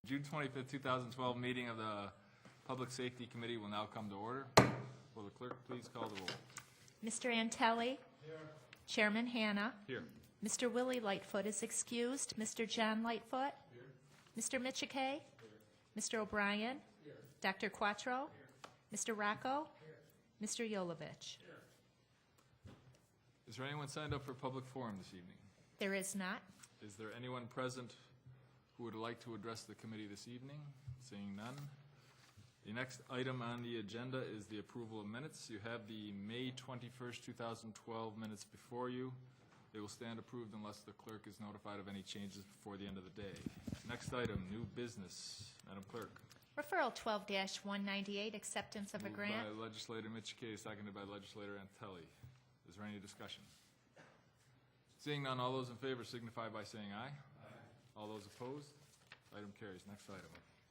June 25th, 2012 meeting of the Public Safety Committee will now come to order. Will the clerk please call the roll? Mr. Antelli. Here. Chairman Hanna. Here. Mr. Willie Lightfoot is excused. Mr. John Lightfoot. Here. Mr. Michike. Here. Mr. O'Brien. Here. Dr. Quattro. Here. Mr. Rocco. Here. Mr. Yolovich. Here. Is there anyone signed up for public forum this evening? There is not. Is there anyone present who would like to address the committee this evening? Seeing none. The next item on the agenda is the approval of minutes. You have the May 21st, 2012 minutes before you. They will stand approved unless the clerk is notified of any changes before the end of the day. Next item, new business. Madam Clerk. Referral 12-198, acceptance of a grant. Moved by Legislator Michike, seconded by Legislator Antelli. Is there any discussion? Seeing none, all those in favor signify by saying aye. Aye. All those opposed? Item carries. Next item.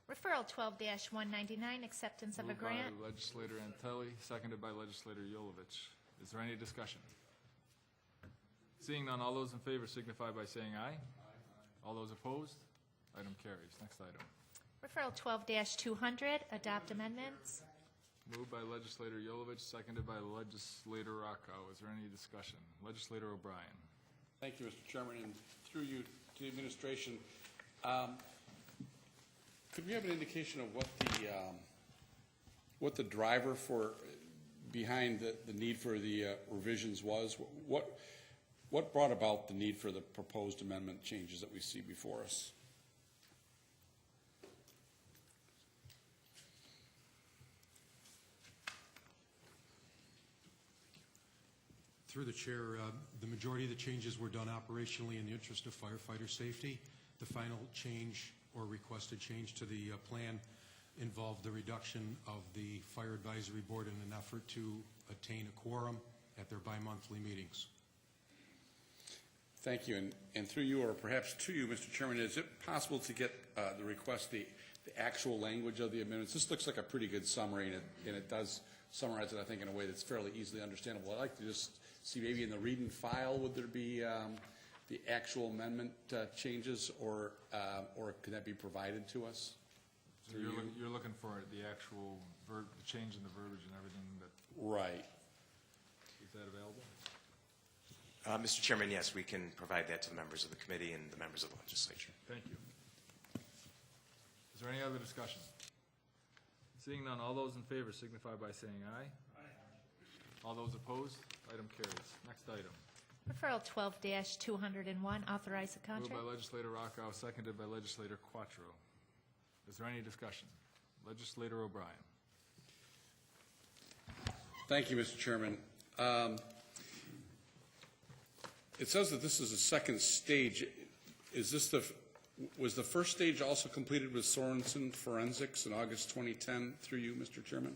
Referral 12-199, acceptance of a grant. Moved by Legislator Antelli, seconded by Legislator Yolovich. Is there any discussion? Seeing none, all those in favor signify by saying aye. Aye. All those opposed? Item carries. Next item. Referral 12-200, adopt amendments. Moved by Legislator Yolovich, seconded by Legislator Rocco. Is there any discussion? Legislator O'Brien. Thank you, Mr. Chairman, and through you to the administration. Could we have an indication of what the driver behind the need for the revisions was? What brought about the need for the proposed amendment changes that we see before us? Through the chair, the majority of the changes were done operationally in the interest of firefighter safety. The final change or requested change to the plan involved the reduction of the Fire Advisory Board in an effort to attain a quorum at their bi-monthly meetings. Thank you. And through you, or perhaps to you, Mr. Chairman, is it possible to get the request, the actual language of the amendments? This looks like a pretty good summary, and it does summarize it, I think, in a way that's fairly easily understandable. I'd like to just see maybe in the read and file, would there be the actual amendment changes, or could that be provided to us? So you're looking for the actual the change in the verbiage and everything that. Right. Is that available? Mr. Chairman, yes, we can provide that to the members of the committee and the members of the legislature. Thank you. Is there any other discussion? Seeing none, all those in favor signify by saying aye. Aye. All those opposed? Item carries. Next item. Referral 12-201, authorize a contract. Moved by Legislator Rocco, seconded by Legislator Quattro. Is there any discussion? Legislator O'Brien. Thank you, Mr. Chairman. It says that this is a second stage. Is this was the first stage also completed with Sorensen Forensics in August 2010 through you, Mr. Chairman?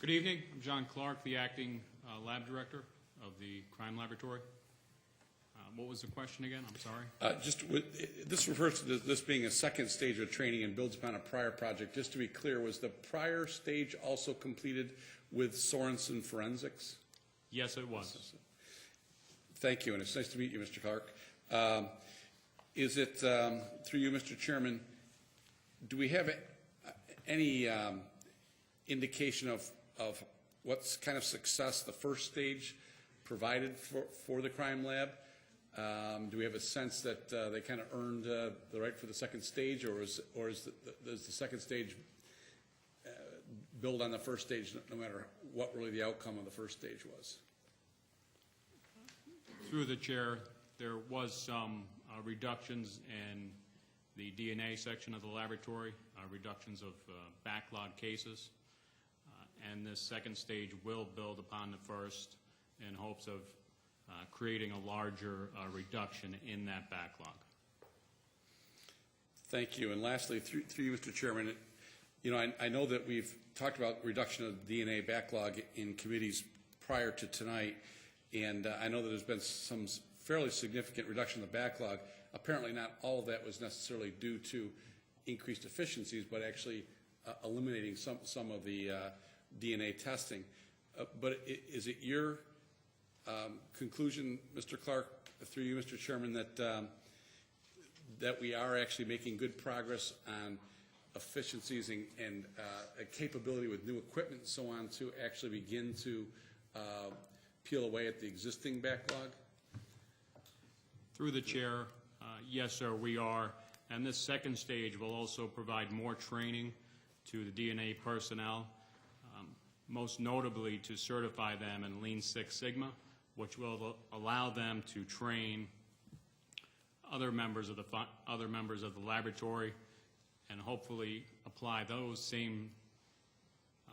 Good evening. I'm John Clark, the acting lab director of the crime laboratory. What was the question again? I'm sorry. This refers to this being a second stage of training and builds upon a prior project. Just to be clear, was the prior stage also completed with Sorensen Forensics? Yes, it was. Thank you, and it's nice to meet you, Mr. Clark. Is it, through you, Mr. Chairman, do we have any indication of what kind of success the first stage provided for the crime lab? Do we have a sense that they kind of earned the right for the second stage, or does the second stage build on the first stage no matter what really the outcome of the first stage was? Through the chair, there was some reductions in the DNA section of the laboratory, reductions of backlog cases, and this second stage will build upon the first in hopes of creating a larger reduction in that backlog. Thank you. And lastly, through you, Mr. Chairman, I know that we've talked about reduction of DNA backlog in committees prior to tonight, and I know that there's been some fairly significant reduction in the backlog. Apparently not all of that was necessarily due to increased efficiencies, but actually eliminating some of the DNA testing. But is it your conclusion, Mr. Clark, through you, Mr. Chairman, that we are actually making good progress on efficiencies and capability with new equipment and so on to actually begin to peel away at the existing backlog? Through the chair, yes, sir, we are. And this second stage will also provide more training to the DNA personnel, most notably to certify them in Lean Six Sigma, which will allow them to train other members of the laboratory and hopefully apply those same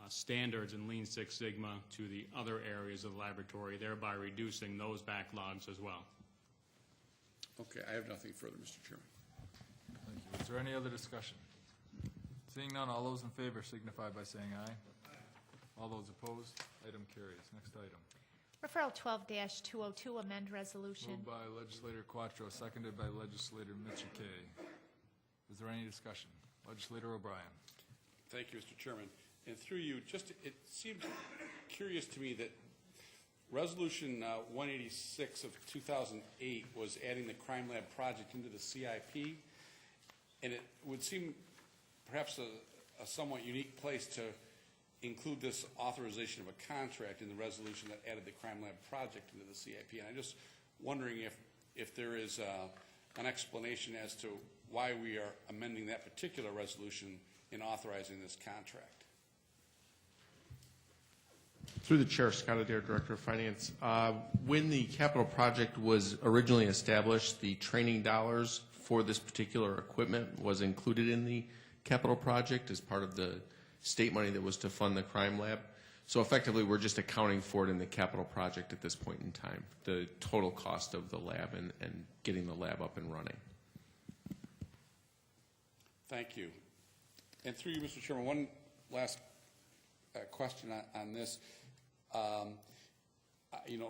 standards in Lean Six Sigma to the other areas of the laboratory, thereby reducing those backlogs as well. Okay, I have nothing further, Mr. Chairman. Thank you. Is there any other discussion? Seeing none, all those in favor signify by saying aye. All those opposed, item carries. Next item. Referral 12-202, amend resolution. Moved by Legislator Quattro, seconded by Legislator Michikay. Is there any discussion? Legislator O'Brien. Thank you, Mr. Chairman. And through you, it seemed curious to me that Resolution 186 of 2008 was adding the Crime Lab project into the CIP, and it would seem perhaps a somewhat unique place to include this authorization of a contract in the resolution that added the Crime Lab project into the CIP. And I'm just wondering if there is an explanation as to why we are amending that particular resolution in authorizing this contract. Through the chair, Scott Adair, Director of Finance. When the capital project was originally established, the training dollars for this particular equipment was included in the capital project as part of the state money that was to fund the crime lab. So effectively, we're just accounting for it in the capital project at this point in time, the total cost of the lab and getting the lab up and running. Thank you. And through you, Mr. Chairman, one last question on this.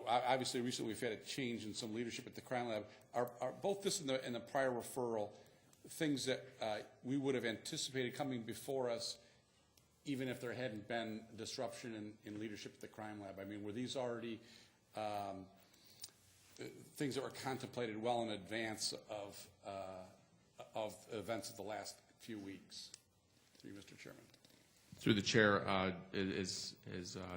Obviously, recently we've had a change in some leadership at the crime lab. Are both this and the prior referral things that we would have anticipated coming before us, even if there hadn't been disruption in leadership at the crime lab? I mean, were these already things that were contemplated well in advance of events of the last few weeks? Through you, Mr. Chairman. Through the chair, as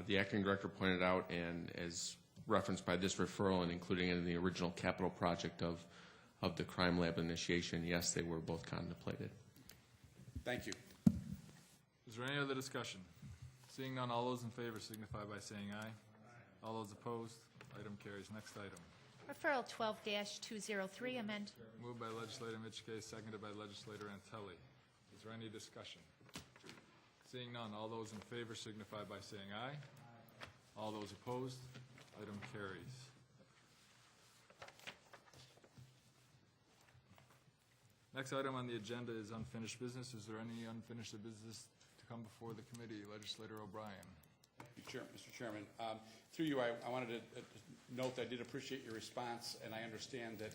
the acting director pointed out, and as referenced by this referral and including it in the original capital project of the crime lab initiation, yes, they were both contemplated. Thank you. Is there any other discussion? Seeing none, all those in favor signify by saying aye. All those opposed, item carries. Next item. Referral 12-203, amend. Moved by Legislator Michikay, seconded by Legislator Antelli. Is there any discussion? Seeing none, all those in favor signify by saying aye. All those opposed, item carries. Next item on the agenda is unfinished business. Is there any unfinished business to come before the committee? Legislator O'Brien. Thank you, Mr. Chairman. Through you, I wanted to note that I did appreciate your response, and I understand that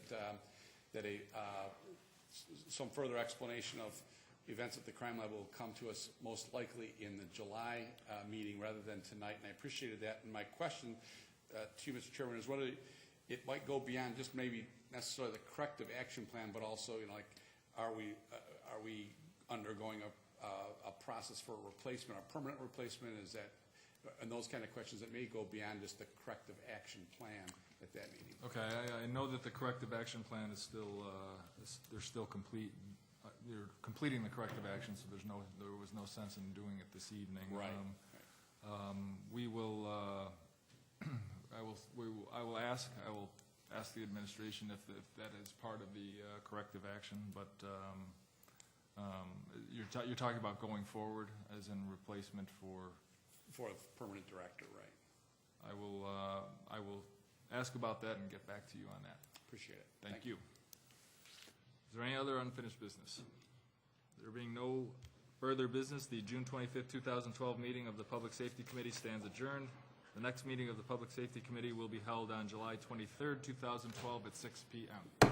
some further explanation of events at the crime lab will come to us most likely in the July meeting rather than tonight, and I appreciated that. And my question to you, Mr. Chairman, is whether it might go beyond just maybe necessarily the corrective action plan, but also, like, are we undergoing a process for a replacement, a permanent replacement? Is that, and those kind of questions that may go beyond just the corrective action plan at that meeting. Okay, I know that the corrective action plan is still they're still complete. You're completing the corrective action, so there was no sense in doing it this evening. Right. We will. I will ask the administration if that is part of the corrective action. But you're talking about going forward, as in replacement for a permanent director, right? I will ask about that and get back to you on that. Appreciate it. Thank you. Is there any other unfinished business? There being no further business, the June 25th, 2012 meeting of the Public Safety Committee stands adjourned. The next meeting of the Public Safety Committee will be held on July 23rd, 2012 at 6 p.m.